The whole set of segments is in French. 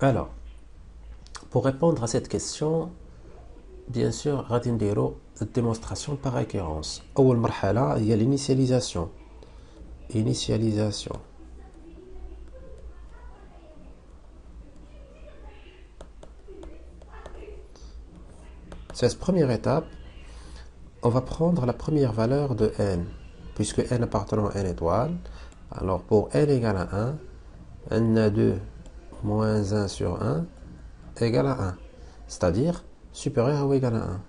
Alors, pour répondre à cette question, bien sûr, غادي نديرو démonstration par récurrence. أول مرحلة هي l'initialisation. Initialisation. Cette première étape, on va prendre la première valeur de n, puisque n appartenant à n étoile. Alors, pour n égale à 1, n a 2 moins 1 sur 1 égale à 1, c'est-à-dire supérieur ou égal à 1.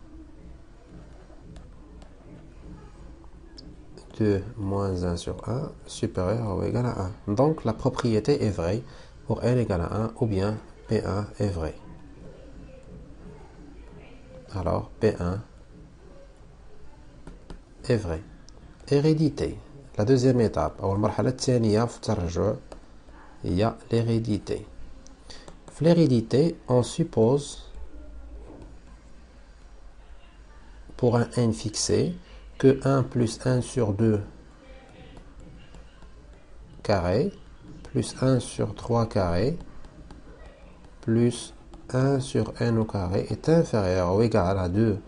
2 moins 1 sur 1 supérieur ou égal à 1. Donc la propriété est vraie pour n égale à 1 ou bien P1 est vrai. Alors P1 est vrai. Hérédité. La deuxième étape. أول مرحلة الثانية في الترجع هي l'hérédité. في l'hérédité, on suppose pour un n fixé que 1 plus 1 sur 2 carré plus 1 sur 3 carré plus 1 sur n au carré est inférieur ou égal à 2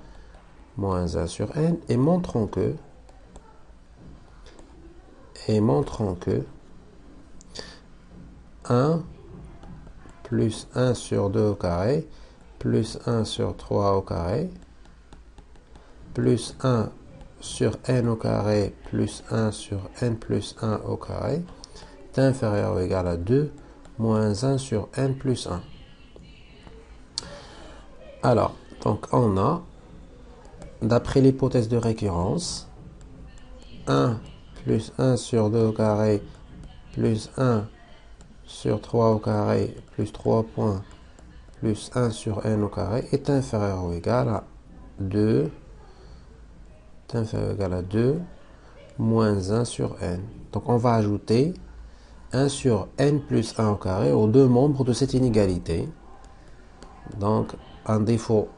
moins 1 sur n et montrons que 1 plus 1 sur 2 au carré plus 1 sur 3 au carré plus 1 sur n au carré plus 1 sur n plus 1 au carré est inférieur ou égal à 2 moins 1 sur n plus 1. Alors, donc on a, d'après l'hypothèse de récurrence, 1 plus 1 sur 2 au carré plus 1 sur 3 au carré plus 3 points plus 1 sur n au carré est inférieur ou égal à 2 moins 1 sur n. Donc on va ajouter 1 sur n plus 1 au carré aux deux membres de cette inégalité. Donc un défaut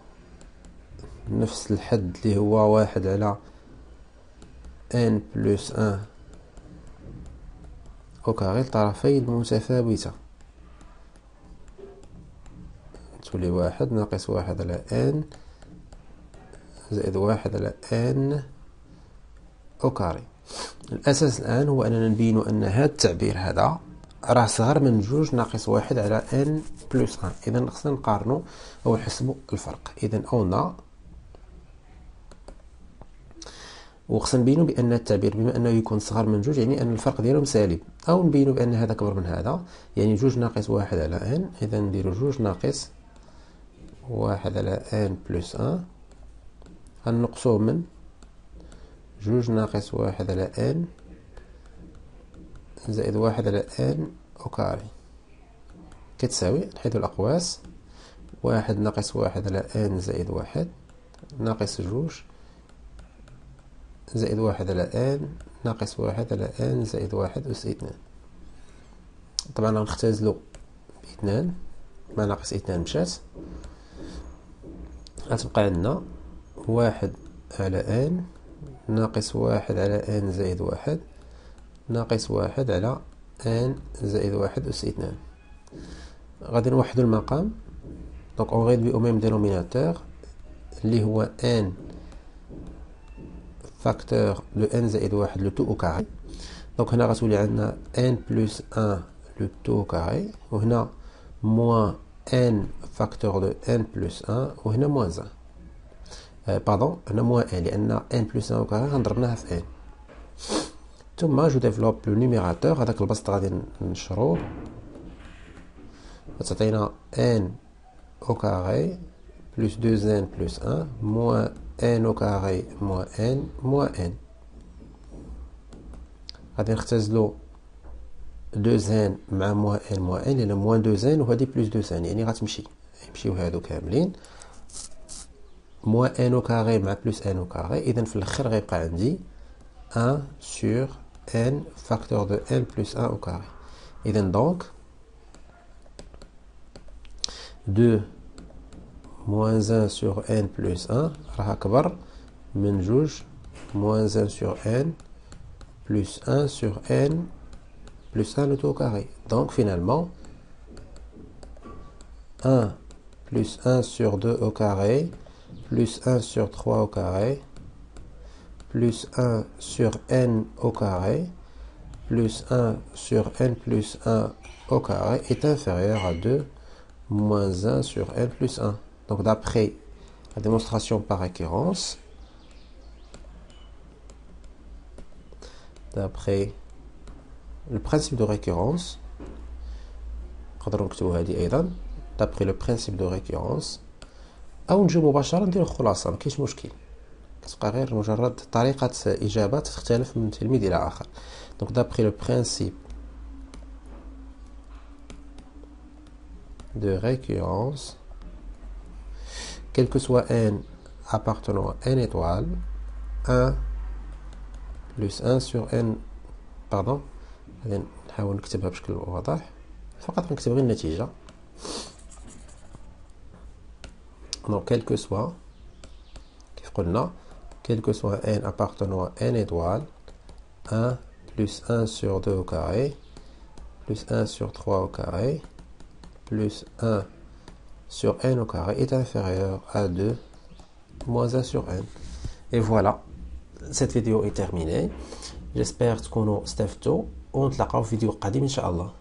نفس الحد اللي هو 1 على n plus 1 au carré الطرفين متفاوتة، تولي 1 ناقص 1 على n زائد 1 على n au carré. الأساس الآن هو أننا نبين أن هذا التعبير هذا راه صغر من 2 ناقص 1 على n بلس 1. إذا خصنا نقارنو أو نحسبو الفرق. إذا أونا وخصنا نبينو بأن التعبير بما أنه يكون صغر من 2 يعني أن الفرق ديالهم سالب، أو نبينو بأن هذا كبر من هذا يعني 2 ناقص 1 على n. إذا نديرو 2 ناقص 1 على n بلس 1 غنقصوه من 2 ناقص 1 على n زائد 1 على n أو كاري كتساوي، نحيدو الأقواس، 1 ناقص 1 على n زائد 1 ناقص 2 زائد 1 على n ناقص 1 على n زائد 1 أس 2. طبعا غنختزلو ب2 مع ناقص 2 مشات، غتبقى عندنا 1 على n ناقص 1 على n زائد 1 ناقص 1 على n زائد 1 أس 2. غادي نوحدو المقام، دونك اون réduit au même dénominateur اللي هو n فاكتور لو n زائد 1 لو تو au carré. دونك هنا غتولي عندنا n plus 1 لو تو au carré، وهنا موان n فاكتور لو n plus 1، وهنا موان 1. باردون، هنا موان n لأن n plus 1 au carré غنضربناها في n. ثم جو ديفلوب لو نيميراتور، هذاك البسط غادي نشروه، غتعطينا n au carré plus 2n plus 1 moins n au carré moins n moins n. غادي نختزلو 2n مع moins n moins n لأن moins 2n وهادي plus 2n يعني غتمشي، يمشيو هادو كاملين moins n au carré مع plus n au carré. إذا في الآخر غيبقى عندي 1 sur n facteur de n plus 1 au carré. إذا donc 2 moins 1 sur n plus 1 راح أكبر من 2 moins 1 sur n plus 1 sur n plus 1 le tout au carré. Donc finalement 1 plus 1 sur 2 au carré, plus 1 sur 3 au carré, plus 1 sur n au carré, plus 1 sur n plus 1 au carré est inférieur à 2 moins 1 sur n plus 1. Donc d'après la démonstration par récurrence, d'après le principe de récurrence, d'après le principe de récurrence أو نجي مباشرة ندير الخلاصة، مكاينش مشكل، كتبقى غير مجرد طريقة إجابة تختلف من تلميذ إلى آخر. Donc d'après le principe de récurrence, quel que soit n appartenant à n étoile, 1 plus 1 sur n pardon نحاول نكتبها بشكل واضح، فقط نكتب غير النتيجة. Donc quel que soit كيف قلنا quel que soit n appartenant à n étoile, 1 plus 1 sur 2 au carré, plus 1 sur 3 au carré, plus 1 sur n au carré est inférieur à 2 moins 1 sur n. Et voilà, cette vidéo est terminée. J'espère تكونوا استفدتوا ونتلاقاو في فيديو قادم إن شاء الله.